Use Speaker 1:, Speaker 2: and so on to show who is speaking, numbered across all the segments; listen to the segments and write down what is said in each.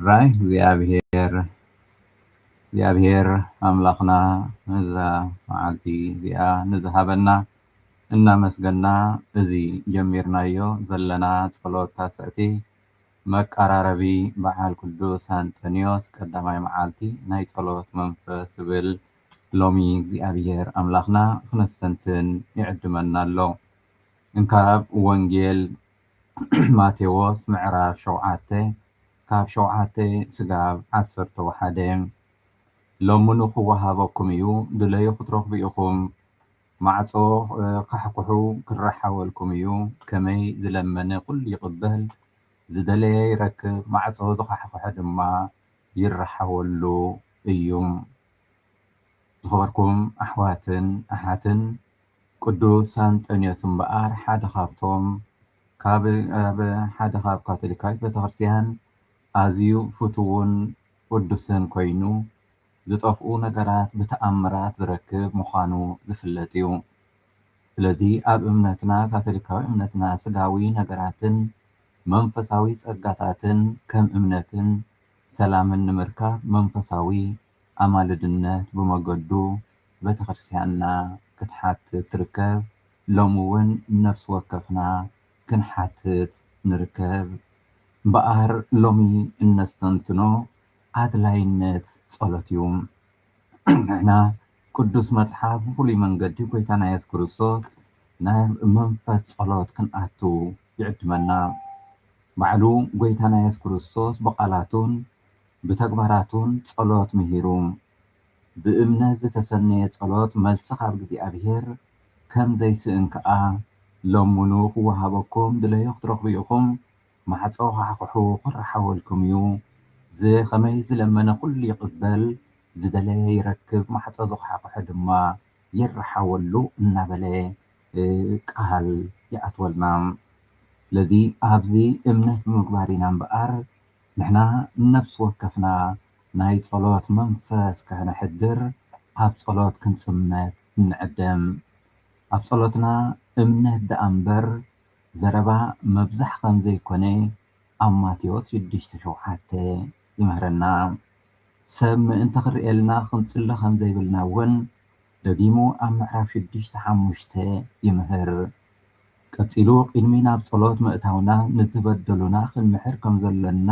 Speaker 1: ራይ እግዚአብሔር አምላኽና ነዛ መዓልቲ እዚኣ ንዝሃበና እናመስገና እዚ ጀሚርናዮ ዘለና ጸሎት ታስዕቲ መቀራረቢ በዓል ቅዱስ አንጦንዮስ ቀዳማይ መዓልቲ ናይ ጸሎት መንፈስ ዝብል ሎሚ እግዚአብሔር አምላኽና ክነስተንትን ይዕድመና ኣሎ። እንካብ ወንጌል ማቴዎስ ምዕራፍ 7 ካብ 7 ስጋብ 11 ሎሙኑ ክወሃበኩም እዩ ድለዩ ክትረኽቡ ኢኹም ማዕጾ ካሕኩሑ ክረሓወልኩም እዩ ከመይ ዝለመነ ኩሉ ይቕበል ዝደለየ ይረክብ ማዕጾ ዝኻሕኩሐ ድማ ይረሓወሉ እዩ። ዝኸበርኩም ኣሕዋትን ኣሓትን ቅዱስ አንጦንዮስ እምበኣር ሓደ ካብቶም ካብ ካቶሊካዊት ቤተክርስትያን ኣዝዩ ፍቱውን ቅዱስን ኮይኑ ዝጠፍኡ ነገራት ብተኣምራት ዝረክብ ምዃኑ ዝፍለጥ እዩ። ስለዚ ኣብ እምነትና ካቶሊካዊ እምነትና ስጋዊ ነገራትን መንፈሳዊ ጸጋታትን ከም እምነትን ሰላምን ንምርካብ መንፈሳዊ ኣማልድነት ብመገዱ ቤተክርስትያንና ክትሓትት ትርከብ። ሎሚ እውን ነፍሲ ወከፍና ክንሓትት ንርከብ። እምበኣር ሎሚ እነስተንትኖ ኣድላይነት ጸሎት እዩ። ንሕና ቅዱስ መጽሓፍ ብፍሉይ መንገዲ ጎይታና ኢየሱስ ክርስቶስ ናይ መንፈስ ጸሎት ክንኣቱ ይዕድመና። ባዕሉ ጎይታና ኢየሱስ ክርስቶስ ብቓላቱን ብተግባራቱን ጸሎት ምሂሩ ብእምነት ዝተሰነየ ጸሎት መልሲ ካብ እግዚኣብሔር ከም ዘይስእን ከዓ ሎሙኑ ክወሃበኩም ድለዮ ክትረኽቡ ኢኹም ማዕጾ ካሕኩሑ ክረሓወልኩም እዩ ከመይ ዝለመነ ኩሉ ይቕበል ዝደለየ ይረክብ ማዕጾ ዝኻሕኩሐ ድማ ይረሓወሉ እናበለ ቃል ይኣትወልና። ስለዚ ኣብዚ እምነት ብምግባር ኢና እምበኣር ንሕና ነፍሲ ወከፍና ናይ ጸሎት መንፈስ ከነሕድር ኣብ ጸሎት ክንጽመት ንዕደም። ኣብ ጸሎትና እምነት ደኣ እምበር ዘረባ መብዛሕ ከም ዘይኮነ ኣብ ማቴዎስ 6:7 ይምህረና። ሰብ ምእንቲ ክርኤልና ክንጽሊ ከም ዘይብልና እውን ደጊሙ ኣብ ምዕራፍ 6:5 ይምህር። ቀጺሉ ቅድሚ ናብ ጸሎት ምእታውና ንዝበደሉና ክንምሕር ከም ዘለና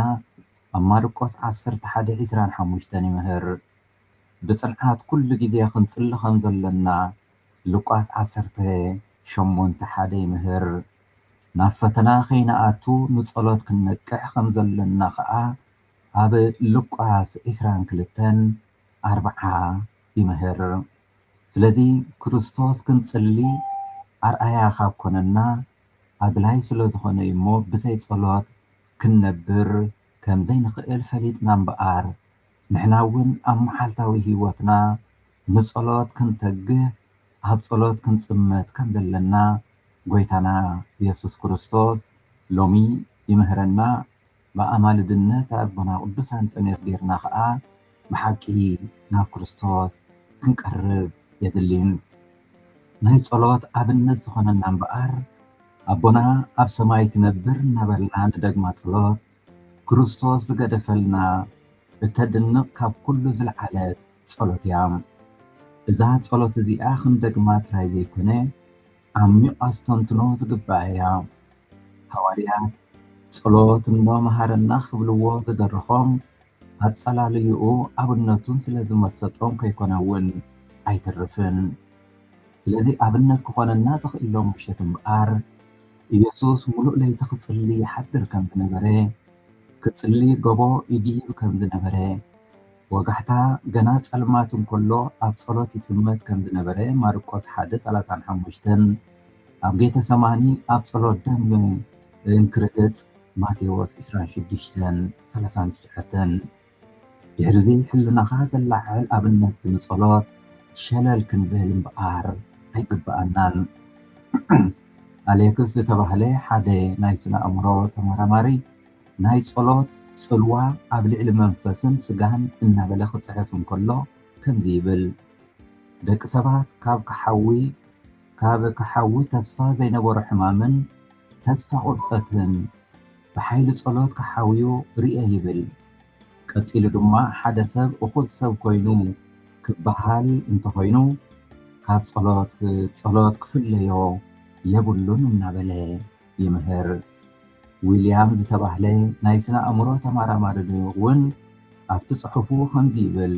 Speaker 1: ኣብ ማርቆስ 11:25 ይምህር። ብጽንዓት ኩሉ ግዜ ክንጽሊ ከም ዘለና ሉቃስ 10:8 ይምህር። ናብ ፈተና ከይነኣቱ ንጸሎት ክንነቅሕ ከም ዘለና ከዓ ኣብ ሉቃስ 22:40 ይምህር። ስለዚ ክርስቶስ ክንጽሊ ኣርኣያ ካብ ኮነና ኣድላይ ስለ ዝኾነ እሞ ብዘይ ጸሎት ክንነብር ከም ዘይንኽእል ፈሊጥና እምበኣር ንሕና እውን ኣብ መዓልታዊ ህይወትና ንጸሎት ክንተግህ ኣብ ጸሎት ክንጽመት ከም ዘለና ጎይታና ኢየሱስ ክርስቶስ ሎሚ ይምህረና። ብኣማልድነት ኣቦና ቅዱስ አንጦንዮስ ጌርና ከዓ ብሓቂ ናብ ክርስቶስ ክንቀርብ የድልን። ናይ ጸሎት ኣብነት ዝኾነና እምበኣር ኣቦና ኣብ ሰማይ ትነብር እናበልና ንደግማ ጸሎት ክርስቶስ ዝገደፈልና እተድንቕ ካብ ኩሉ ዝለዓለት ጸሎት እያ። እዛ ጸሎት እዚኣ ክንደግማ ጥራይ ዘይኮነ ዓሚቕ ኣስተንትኖ ዝግባእ እያ። ሃዋርያት ጸሎት እኖ መሃረና ክብልዎ ዝደርኾም ኣጸላልይኡ ኣብነቱን ስለ ዝመሰጦም ከይኮነ እውን ኣይተርፍን። ስለዚ ኣብነት ክኾነና ዝኽእሎም ምሸት እምበኣር ኢየሱስ ሙሉእ ለይቲ ክጽሊ ይሓድር ከም ዝነበረ ክጽሊ ገቦ ይድይብ ከም ዝነበረ ወጋሕታ ገና ጸልማት እንከሎ ኣብ ጸሎት ይጽመት ከም ዝነበረ ማርቆስ 1:35 ኣብ ጌተ ሰማኒ ኣብ ጸሎት ደም እንክርህፅ ማቴዎስ 26:39 ድሕሪዚ ሕልናኻ ዘላዓል ኣብነት ንጸሎት ሸለል ክንብል እምበኣር ኣይግባአናን። ኣሌክስ ዝተባህለ ሓደ ናይ ስነ ኣእምሮ ተመራማሪ ናይ ጸሎት ጽልዋ ኣብ ልዕሊ መንፈስን ስጋን እናበለ ክጽሕፍ እንከሎ ከምዚ ይብል ደቂ ሰባት ካብ ክሓዊ ተስፋ ዘይነበሮ ሕማምን ተስፋ ቁርፀትን ብሓይሊ ጸሎት ክሓውዩ ርየ ይብል። ቀፂሉ ድማ ሓደ ሰብ እኹል ሰብ ኮይኑ ክበሃል እንተኾይኑ ካብ ጸሎት ክፍለዮ የብሉን እናበለ ይምህር። ዊልያም ዝተባህለ ናይ ስነ ኣእምሮ ተመራማሪ እውን ኣብቲ ጽሑፉ ከምዚ ይብል፣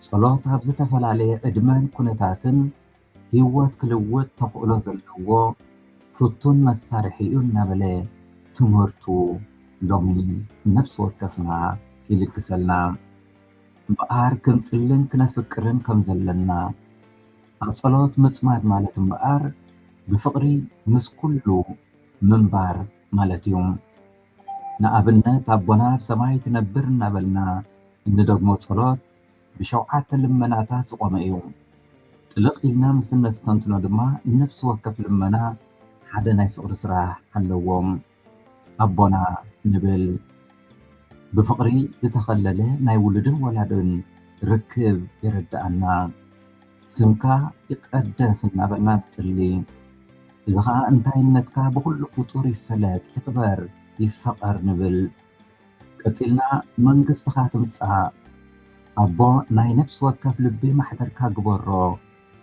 Speaker 1: ጸሎት ኣብ ዝተፈላለየ ዕድመን ኩነታትን ህይወት ክልውጥ ተኽእሎ ዘለዎ ፍቱን መሳርሒ እዩ እናበለ ትምህርቱ ሎሚ ነፍሲ ወከፍና ይልግሰልና። እምበኣር ክንጽልን ክነፍቅርን ከም ዘለና ኣብ ጸሎት ምጽማድ ማለት እምበኣር ብፍቕሪ ምስ ኩሉ ምንባር ማለት እዩ። ንኣብነት ኣቦና ኣብ ሰማይ ትነብር እናበልና እንደግሞ ጸሎት ብሸውዓተ ልመናታት ዝቖመ እዩ። ጥልቕ ኢልና ምስ ነስተንትኖ ድማ ነፍሲ ወከፍ ልመና ሓደ ናይ ፍቕሪ ስራሕ ኣለዎም። ኣቦና ንብል ብፍቕሪ ዝተኸለለ ናይ ውሉድን ወላድን ርክብ ይረድኣና። ስምካ ይቀደስ እናበልና ንጽሊ። እዚ ከዓ እንታይነትካ ብኩሉ ፍጡር ይፈለጥ ይኽበር ይፈቐር ንብል። ቀፂልና መንግስትኻ ትምጻእ ኣቦ ናይ ነፍሲ ወከፍ ልቢ ማሕደርካ ግበሮ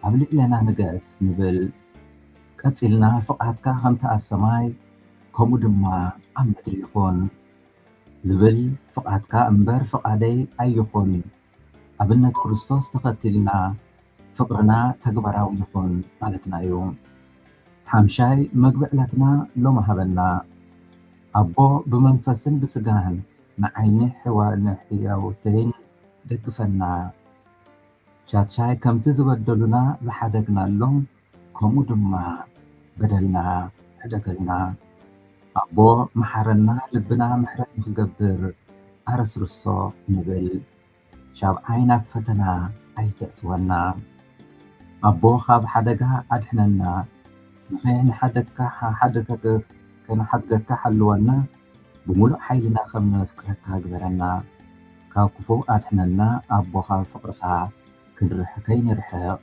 Speaker 1: ኣብ ልዕለና ንገስ ንብል። ቀፂልና ፍቓድካ ከምቲ ኣብ ሰማይ ከምኡ ድማ ኣብ ምድሪ ይኹን ዝብል ፍቓድካ እምበር ፍቓደይ ኣይኹን ኣብነት ክርስቶስ ተኸቲልና ፍቕርና ተግባራዊ ይኹን ማለትና እዩ። ሓምሻይ መግቢ ዕለትና ሎሚ ሃበና ኣቦ ብመንፈስን ብስጋን ንዓይኒ ሕያውተይን ደግፈና። ሻትሻይ ከምቲ ዝበደሉና ዝሓደግናሎም ከምኡ ድማ በደልና ሕደገልና። ኣቦ መሓረና ልብና ምሕረት ንክገብር ኣረስርሶ ንብል። ሻብዓይ ናብ ፈተና ኣይተእትወና ኣቦ ካብ ሓደጋ ኣድሕነና። ንኸይንሓደገካ ሓልወና ብምሉእ ሓይልና ከም ነፍቅረካ ግበረና። ካብ ክፉእ ኣድሕነና ኣቦ ካብ ፍቕርኻ ከይንርሕቕ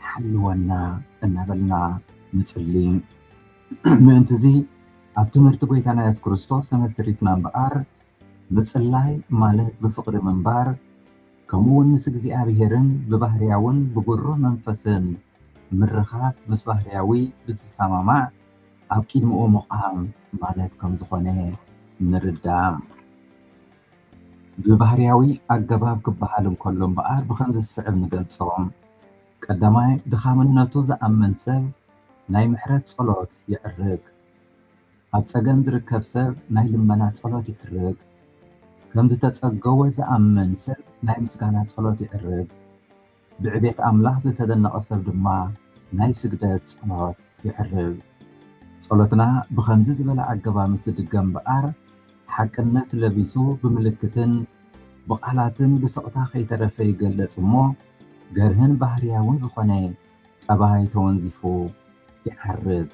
Speaker 1: ሓልወና እናበልና ንጽሊ። ምእንቲ እዚ ኣብ ትምህርቲ ጎይታና ኢየሱስ ክርስቶስ ተመሲሪትና እምበኣር ምጽላይ ማለት ብፍቕሪ ምንባር ከምኡውን ምስ እግዚኣብሔርን ብባህርያውን ብጉሮ መንፈስን ምርኻብ ምስ ባህርያዊ ብዝሰማማዕ ኣብ ቂድሚኡ ምቓም ማለት ከም ዝኾነ ንርዳእ። ብባህርያዊ ኣገባብ ክበሃል እንከሎ እምበኣር ብከምዚ ዝስዕብ ንገልጾም። ቀዳማይ ድኻምነቱ ዝኣምን ሰብ ናይ ምሕረት ጸሎት ይዕርግ። ኣብ ጸገም ዝርከብ ሰብ ናይ ልመና ጸሎት ይዕርግ። ከም ዝተጸገወ ዝኣምን ሰብ ናይ ምስጋና ጸሎት ይዕርግ። ብዕቤት ኣምላኽ ዝተደነቐ ሰብ ድማ ናይ ስግደት ጸሎት ይዕርግ። ጸሎትና ብከምዚ ዝበለ ኣገባብ ምስ ድገም እምበኣር ሓቅነት ለቢሱ ብምልክትን ብቓላትን ብስቕታ ከይተረፈ ይገለጽ እሞ ገርህን ባህርያውን ዝኾነ ጠባይ ተወንዚፉ ይዓርግ።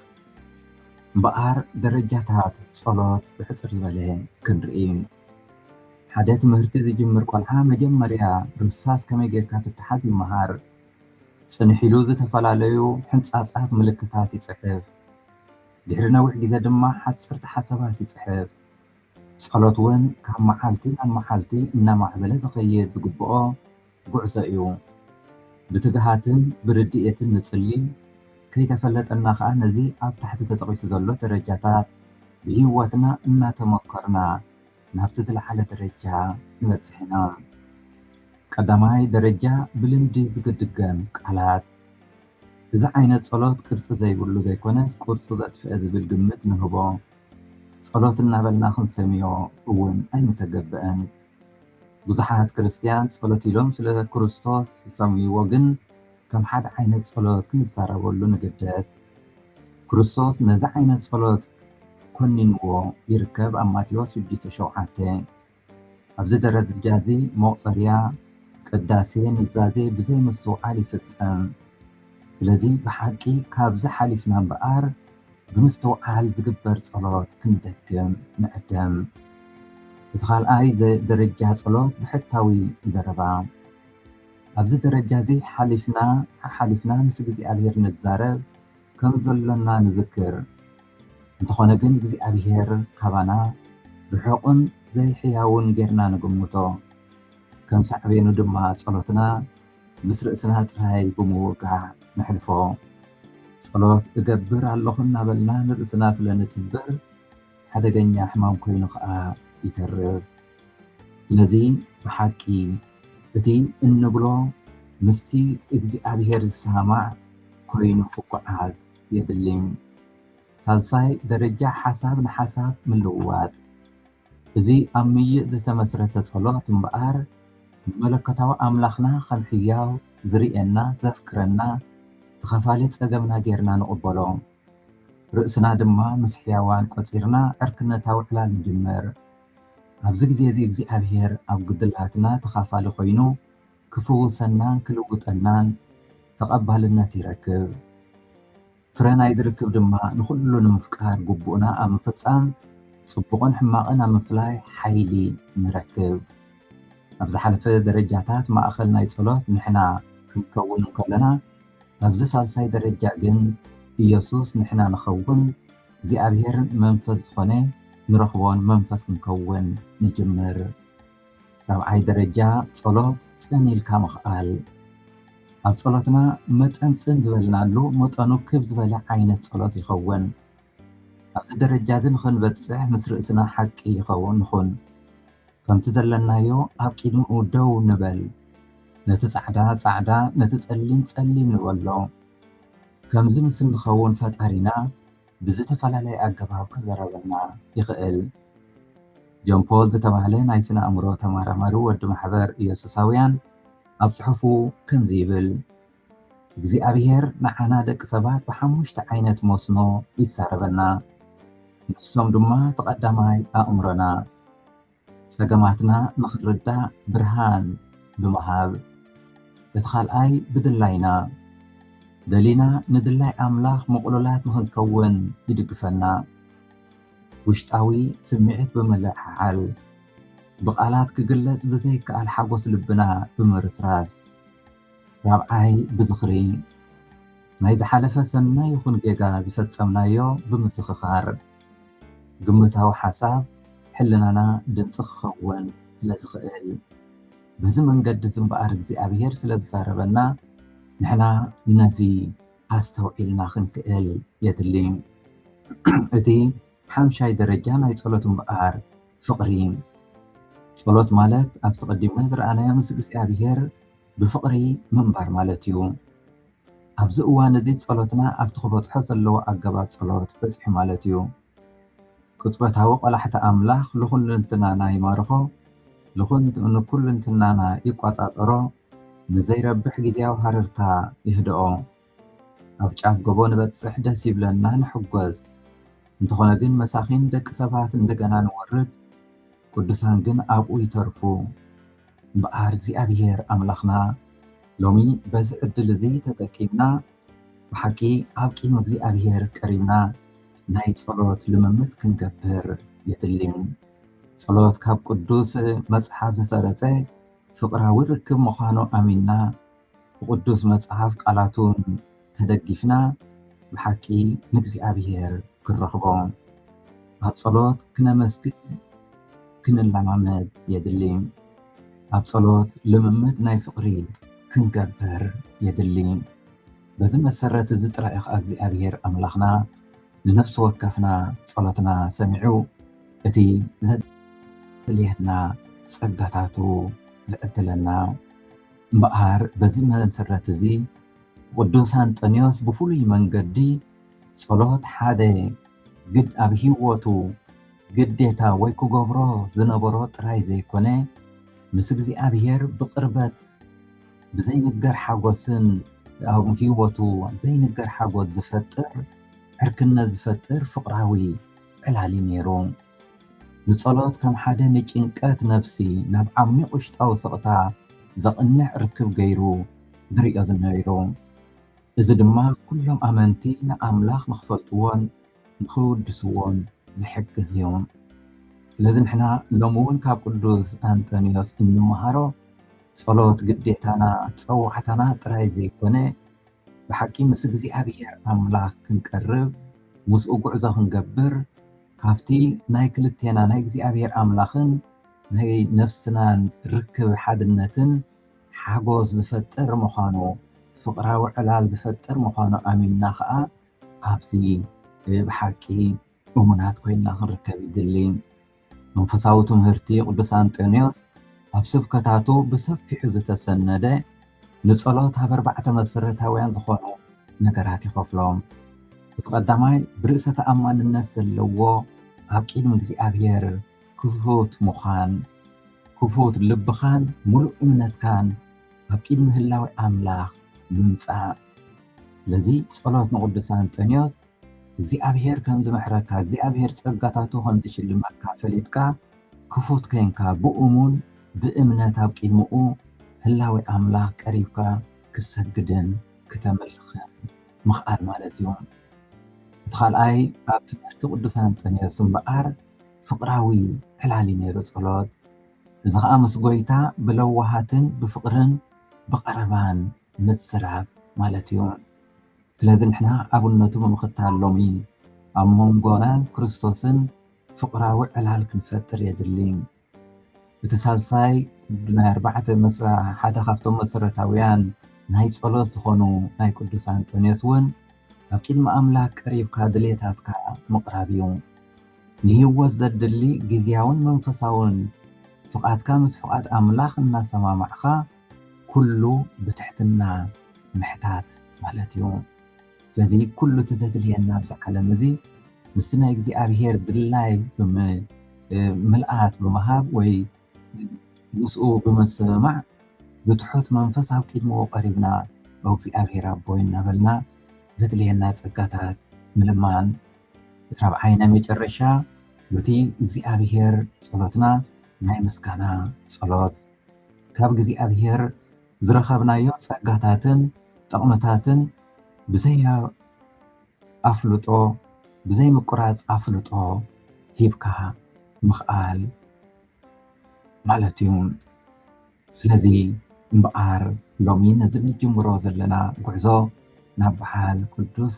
Speaker 1: እምበኣር ደረጃታት ጸሎት ብሕፅር ዝበለ ክንርኢ። ሓደ ትምህርቲ ዝጅምር ቆልዓ መጀመርያ ርሳስ ከመይ ጌርካ ትተሓዝ ይመሃር። ጽንሕ ኢሉ ዝተፈላለዩ ሕንፃፃት ምልክታት ይጽሕፍ። ድሕሪ ነዊሕ ግዜ ድማ ሓፀርቲ ሓሳባት ይጽሕፍ። ጸሎት እውን ካብ መዓልቲ ናብ መዓልቲ እናማዕበለ ዝኸይድ ዝግብኦ ጉዕዞ እዩ። ብትግሃትን ብርድኤትን ንጽሊ ከይተፈለጠና ከዓ ነዚ ኣብ ታሕቲ ተጠቒሱ ዘሎ ደረጃታት ብህይወትና እናተመከርና ናብቲ ዝለዓለ ደረጃ ንበጽሕ ኢና። ቀዳማይ ደረጃ ብልምዲ ዝግድገም ቃላት። እዚ ዓይነት ጸሎት ቅርፂ ዘይብሉ ዘይኮነስ ቅርፁ ዘጥፍአ ዝብል ግምት ንህቦ። ጸሎት እናበልና ክንሰምዮ እውን ኣይንተገብአን። ብዙሓት ክርስቲያን ጸሎት ኢሎም ስለ ክርስቶስ ዝሰምይዎ ግን ከም ሓደ ዓይነት ጸሎት ክንዛረበሉ ንግደት። ክርስቶስ ነዚ ዓይነት ጸሎት ኮኒንዎ ይርከብ ኣብ ማቴዎስ 6:7። ኣብዚ ደረጃ እዚ መቁፀርያ ቅዳሴ ኑዛዜ ብዘይ ምስትውዓል ይፍጸም። ስለዚ ብሓቂ ካብዚ ሓሊፍና እምበኣር ብምስትውዓል ዝግበር ጸሎት ክንደግም ንዕደም። እቲ ካልኣይ ደረጃ ጸሎት ብሕታዊ ዘረባ። ኣብዚ ደረጃ እዚ ሓሊፍና ምስ እግዚኣብሔር ንዛረብ ከም ዘሎና ንዝክር። እንተኾነ ግን እግዚኣብሔር ካባና ርሑቕን ዘይሕያውን ጌርና ንግምቶ። ከም ሳዕቤኑ ድማ ጸሎትና ምስ ርእስና ጥራይ ብምውቃዕ ንሕልፎ ጸሎት እገብር ኣለኹ እናበልና ንርእስና ስለ ንትብር ሓደገኛ ሕማም ኮይኑ ከዓ ይተርፍ። ስለዚ ብሓቂ እቲ እንብሎ ምስቲ እግዚኣብሔር ዝሰማዕ ኮይኑ ክጓዓዝ የድሊ። ሳልሳይ ደረጃ ሓሳብ ንሓሳብ ምልውዋጥ። እዚ ኣብ ምይእ ዝተመስረተ ጸሎት እምበኣር መለከታዊ ኣምላኽና ከም ሕያው ዝርኤና ዘፍክረና ተኸፋሊ ፀገምና ጌርና ንቕበሎ ርእስና ድማ ምስ ሕያዋን ቆፂርና ዕርክነታዊ ዕላል ንጅምር። ኣብዚ ግዜ እዚ እግዚኣብሔር ኣብ ግድላትና ተኻፋሊ ኮይኑ ክፍውሰናን ክልውጠናን ተቐባልነት ይረክብ። ፍረ ናይ ዝርክብ ድማ ንኩሉ ንምፍቃር ግቡእና ኣብ ምፍፃም ጽቡቕን ሕማቕን ኣብ ምፍላይ ሓይሊ ንረክብ። ኣብ ዝሓለፈ ደረጃታት ማእኸል ናይ ጸሎት ንሕና ክንከውን ከለና ኣብዚ ሳልሳይ ደረጃ ግን ኢየሱስ ንሕና ንኸውን እግዚኣብሔር መንፈስ ዝኾነ ንረኽቦን መንፈስ ክንከውን ንጅምር። ራብዓይ ደረጃ ጸሎት ፀኒልካ ምኽኣል። ኣብ ጸሎትና መጠን ፅን ዝበልናሉ መጠኑ ክብ ዝበለ ዓይነት ጸሎት ይኸውን። ኣብዚ ደረጃ እዚ ንኽንበፅሕ ምስ ርእስና ሓቂ ይኸውን ንኹን ከምቲ ዘለናዮ ኣብ ቂድሚኡ ደው ንበል። ነቲ ጻዕዳ ጻዕዳ ነቲ ጸሊም ጸሊም ንበሎ። ከምዚ ምስሊ ንኸውን ፈጣሪና ብዝተፈላለየ ኣገባብ ክዘረበና ይኽእል። ጆን ፖል ዝተባህለ ናይ ስነ ኣእምሮ ተመራማሪ ወዲ ማሕበር ኢየሱሳውያን ኣብ ጽሑፉ ከምዚ ይብል፣ እግዚኣብሔር ንዓና ደቂ ሰባት ብሓሙሽተ ዓይነት መስኖ ይዛረበና። ንሶም ድማ ተቐዳማይ ኣእምሮና ፀገማትና ንኽርዳእ ብርሃን ብምሃብ፣ እቲ ካልኣይ ብድላይና ደሊና ንድላይ ኣምላኽ ምቕሉላት ንኽንከውን ይድግፈና፣ ውሽጣዊ ስምዒት ብምልዕዓል ብቓላት ክግለጽ ብዘይከኣል ሓጎስ ልብና ብምርስራስ፣ ራብዓይ ብዝኽሪ ናይ ዝሓለፈ ሰናይ ይኹን ጌጋ ዝፈጸምናዮ ብምዝኽኻር፣ ግምታዊ ሓሳብ ሕልናና ድምፂ ክኸውን ስለ ዝኽእል። በዚ መንገዲ ዝምበኣር እግዚኣብሔር ስለ ዝዛረበና ንሕና ነዚ ኣስተውዒልና ክንክእል የድሊ። እቲ ሓምሻይ ደረጃ ናይ ጸሎት እምበኣር ፍቕሪ። ጸሎት ማለት ኣብቲ ቀዲምና ዝረኣናዮ ምስ እግዚኣብሔር ብፍቕሪ ምንባር ማለት እዩ። ኣብዚ እዋን እዚ ጸሎትና ኣብቲ ክበፅሖ ዘለዎ ኣገባብ ጸሎት በፂሑ ማለት እዩ። ቅፅበታዊ ቆላሕቲ ኣምላኽ ንኩልንትናና ይማርኾ፣ ንኩልንትናና ይቋፃፀሮ፣ ንዘይረብሕ ግዜያዊ ሃረርታ ይህድኦ። ኣብ ጫፍ ጎቦ ንበፅሕ ደስ ይብለና ንሕጎዝ፣ እንተኾነ ግን መሳኺን ደቂ ሰባት እንደገና ንወርድ፣ ቅዱሳን ግን ኣብኡ ይተርፉ። እምበኣር እግዚኣብሔር ኣምላኽና ሎሚ በዚ ዕድል እዚ ተጠቂምና ብሓቂ ኣብ ቂም እግዚኣብሔር ቀሪብና ናይ ጸሎት ልምምድ ክንገብር የድሊ። ጸሎት ካብ ቅዱስ መጽሓፍ ዝሰረፀ ፍቕራዊ ርክብ ምዃኑ ኣሚንና ብቅዱስ መጽሓፍ ቃላቱን ተደጊፍና ብሓቂ ንእግዚኣብሔር ክንረኽቦ ኣብ ጸሎት ክነመስግን ክንለማመድ የድሊ። ኣብ ጸሎት ልምምድ ናይ ፍቕሪ ክንገብር የድሊ። በዚ መሰረት እዚ ጥራይ ከዓ እግዚኣብሔር ኣምላኽና ንነፍሲ ወከፍና ጸሎትና ሰሚዑ እቲ ዘድልየና ጸጋታቱ ዝዕድለና እምበኣር በዚ መሰረት እዚ ቅዱስ አንጦንዮስ ብፍሉይ መንገዲ ጸሎት ሓደ ኣብ ሂወቱ ግዴታ ወይ ክገብሮ ዝነበሮ ጥራይ ዘይኮነ ምስ እግዚኣብሔር ብቅርበት ብዘይንገር ሓጎስን ኣብ ሂወቱ ዘይንገር ሓጎስ ዝፈጥር ዕርክነት ዝፈጥር ፍቕራዊ ዕላሊ ነይሩ። ንጸሎት ከም ሓደ ንጭንቀት ነፍሲ ናብ ዓሚቕ ውሽጣዊ ስቕታ ዘቕንዕ ርክብ ገይሩ ዝርዮ ዝነይሩ። እዚ ድማ ኩሎም ኣመንቲ ንኣምላኽ ንኽፈልጥዎን ንኽውድስዎን ዝሕግዝ እዩ። ስለዚ ንሕና ሎሚ እውን ካብ ቅዱስ አንጦንዮስ እንመሃሮ ጸሎት ግዴታና ፀዋዕታና ጥራይ ዘይኮነ ብሓቂ ምስ እግዚኣብሔር ኣምላኽ ክንቀርብ ምስኡ ጉዕዞ ክንገብር ካብቲ ናይ ክልቴና ናይ እግዚኣብሔር ኣምላኽን ናይ ነፍስናን ርክብ ሓድነትን ሓጎስ ዝፈጥር ምዃኑ ፍቕራዊ ዕላል ዝፈጥር ምዃኑ ኣሚንና ከዓ ኣብዚ ብሓቂ እሙናት ኮይንና ክንርከብ ይድሊ። መንፈሳዊ ትምህርቲ ቅዱስ አንጦንዮስ ኣብ ስብከታቱ ብሰፊሑ ዝተሰነደ ንጸሎት ኣብ 4 መሰረታውያን ዝኾኑ ነገራት ይኸፍሎም። እቲ ቀዳማይ ብርእሰ ተኣማንነት ዘለዎ ኣብ ቅድሚ እግዚኣብሔር ክፉት ምዃን፣ ክፉት ልብኻን ሙሉእ እምነትካን ኣብ ቅድሚ ህላዊ ኣምላኽ ምምጻእ። ስለዚ ጸሎት ንቅዱስ አንጦንዮስ እግዚኣብሔር ከም ዝምሕረካ እግዚኣብሔር ጸጋታቱ ከም ዝሽልመካ ፈሊጥካ ክፉት ኮይንካ ብእሙን ብእምነት ኣብ ቅድሚኡ ህላዊ ኣምላኽ ቀሪብካ ክሰግድን ክተመልኽን ምኽኣል ማለት እዩ። እቲ ካልኣይ ኣብ ትምህርቲ ቅዱስ አንጦንዮስ እምበኣር ፍቕራዊ ዕላሊ ነይሩ ጸሎት። እዚ ከዓ ምስ ጎይታ ብለዋሃትን ብፍቕርን ብቐረባን ምዝራብ ማለት እዩ። ስለዚ ንሕና ኣብነቱ ብምኽታል ሎሚ ኣብ መንጎናን ክርስቶስን ፍቕራዊ ዕላል ክንፈጥር የድሊ። እቲ ሳልሳይ ናይ 4 ሓደ ካብቶም መሰረታውያን ናይ ጸሎት ዝኾኑ ናይ ቅዱስ አንጦንዮስ እውን ኣብ ቅድሚ ኣምላኽ ቀሪብካ ድሌታትካ ምቕራብ እዩ። ንህይወት ዘድሊ ግዝያውን መንፈሳውን ፍቓድካ ምስ ፍቓድ ኣምላኽ እናሰማማዕኻ ኩሉ ብትሕትና ምሕታት ማለት እዩ። ስለዚ ኩሉ እቲ ዘድልየና ኣብዚ ዓለም እዚ ምስ ናይ እግዚኣብሔር ድላይ ምልኣት ብምሃብ ወይ ምስኡ ብምስማዕ ብትሑት መንፈስ ኣብ ቅድሚኡ ቀሪብና እግዚኣብሔር ኣቦይ እናበልና ዘድልየና ጸጋታት ምልማን። እቲ ራብዓይ ናይ መጨረሻ በቲ እግዚኣብሔር ጸሎትና ናይ ምስጋና ጸሎት ካብ እግዚኣብሔር ዝረኸብናዮ ጸጋታትን ጠቕምታትን ብዘይ ኣፍልጦ ብዘይ ምቁራጽ ኣፍልጦ ሂብካ ምኽኣል ማለት እዩ። ስለዚ እምበኣር ሎሚ ነዚ ንጅምሮ ዘለና ጉዕዞ ናብ በዓል ቅዱስ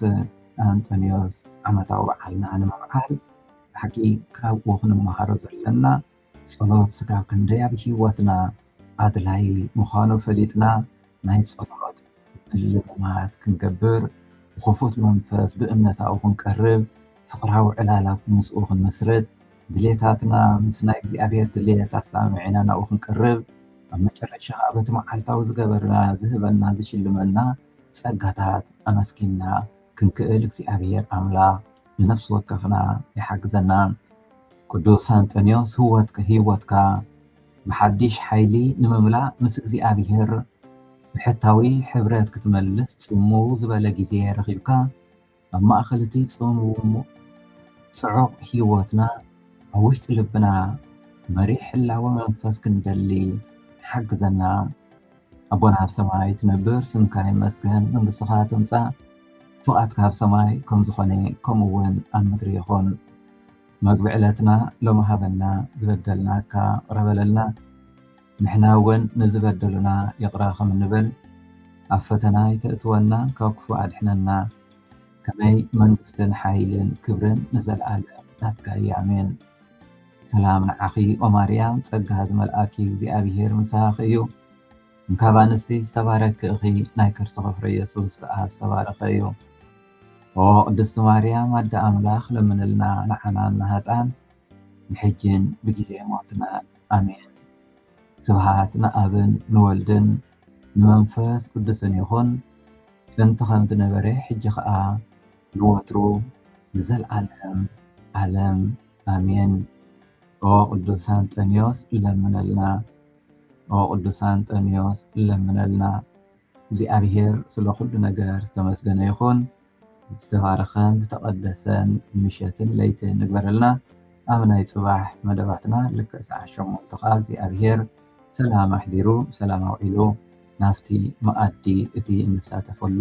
Speaker 1: አንጦንዮስ ዓመታዊ በዓልና ንምብዓል ብሓቂ ካብኡ ክንመሃሮ ዘለና ጸሎት ስጋብ ክንደይ ኣብ ህይወትና ኣድላይ ምዃኑ ፈሊጥና ናይ ጸሎት ልምዓት ክንገብር ብኽፉት መንፈስ ብእምነት ኣብኡ ክንቀርብ ፍቕራዊ ዕላል ምስኡ ክንመስርት ድሌታትና ምስ ናይ እግዚኣብሔር ድሌት ኣሳሚዕና ናብኡ ክንቀርብ ኣብ መጨረሻ በቲ መዓልታዊ ዝገበርና ዝህበና ዝሽልመና ጸጋታት ኣመስኪንና ክንክእል እግዚኣብሔር ኣምላኽ ንነፍሲ ወከፍና ይሓግዘና። ቅዱስ አንጦንዮስ ህይወትካ ብሓድሽ ሓይሊ ንምምላእ ምስ እግዚኣብሔር ብሕታዊ ሕብረት ክትመልስ ጽምው ዝበለ ግዜ ረኺብካ ኣብ ማእኸል እቲ ጽዑቕ ህይወትና ኣብ ውሽጢ ልብና መሪሕ ሕላወ መንፈስ ክንደሊ ሓግዘና። ኣቦና ኣብ ሰማይ ትነብር፣ ስምካ ይመስገን፣ መንግሥትኻ ትምጻእ፣ ፍቓድካ ኣብ ሰማይ ከም ዝኾነ ከምኡ እውን ኣብ ምድሪ ይኹን። መግቢ ዕለትና ሎሚ ሃበና፣ ዝበደልናካ ቅረበለልና፣ ንሕና እውን ንዝበደሉና ይቕረ ከም እንብል፣ ኣብ ፈተና ይተእትወና ካብ ክፉእ ኣድሕነና። ከመይ መንግስትን ሓይልን ክብርን ንዘለኣለም ናትካ እዩ ኣሜን። ሰላም ንዓኺ ኦ ማርያም ጸጋ ዝመልኣኪ እግዚኣብሔር ምሳኺ እዩ። እንካብ ኣንስቲ ዝተባረኪ ኢኺ ናይ ከርሰ ፍሬ ኢየሱስ ከዓ ዝተባረኸ እዩ። ኦ ቅድስቲ ማርያም ኣደ ኣምላኽ ለምንልና ንዓና ንሃጣን ንሕጅን ብግዜ ሞትና ኣሜን። ስብሃት ንኣብን ንወልድን ንመንፈስ ቅዱስን ይኹን ጥንቲ ከም ዝነበረ ሕጂ ከዓ ንወትሩ ንዘለዓለም ዓለም ኣሜን። ኦ ቅዱስ አንጦንዮስ ለምነልና፣ ኦ ቅዱስ አንጦንዮስ ለምነልና። እግዚአብሔር ስለ ኩሉ ነገር ዝተመስገነ ይኹን። ዝተባረኸን ዝተቐደሰን ምሸትን ለይትን ንግበረልና። ኣብ ናይ ጽባሕ መደባትና ልክዕ ሰዓት 8 ከዓ እግዚአብሔር ሰላም ኣሕዲሩ ሰላም ኣውዒሉ ናፍቲ መኣዲ እቲ እንሳተፈሉ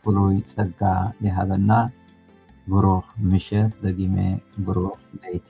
Speaker 1: ፍሉይ ጸጋ ይሃበና። ብሩኽ ምሸት ደጊመ ብሩኽ ለይቲ